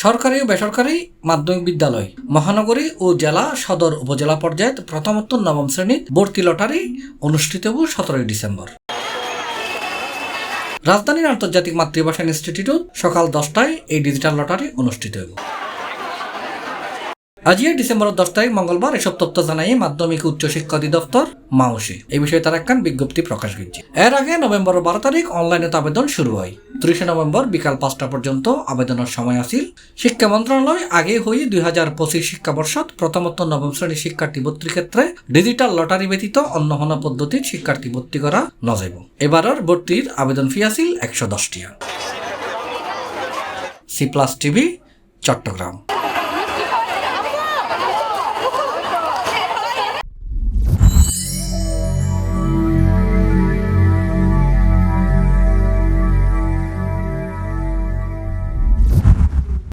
সরকারি ও বেসরকারি মাধ্যমিক বিদ্যালয়, মহানগরী ও জেলা সদর উপজেলা পর্যায়ে প্রথম ও নবম শ্রেণীর ভর্তি লটারি অনুষ্ঠিত হবে 17 ডিসেম্বর। রাজধানীর আন্তর্জাতিক মাতৃভাষা ইনস্টিটিউট সকাল 10টায় এই ডিজিটাল লটারি অনুষ্ঠিত হবে। আজকে ডিসেম্বর 10 তারিখ মঙ্গলবার এসব তথ্য জানাই মাধ্যমিক উচ্চ শিক্ষা অধিদপ্তর মাউসি এই বিষয়ে তার একখান বিজ্ঞপ্তি প্রকাশ করছে। এর আগে নভেম্বর 12 তারিখ অনলাইনে আবেদন শুরু হয়। 30 নভেম্বর বিকাল 5টা পর্যন্ত আবেদনের সময় আছিল। শিক্ষা মন্ত্রণালয় আগে হয়ে 2025 শিক্ষাবর্ষত প্রথম ও নবম শ্রেণীর শিক্ষার্থী ভর্তির ক্ষেত্রে ডিজিটাল লটারি ব্যতীত অন্য কোনো পদ্ধতির শিক্ষার্থী ভর্তি করা নযাইব। এবারের ভর্তির আবেদন ফি আছিল 110 টাকা। C plus TV, Chittagong.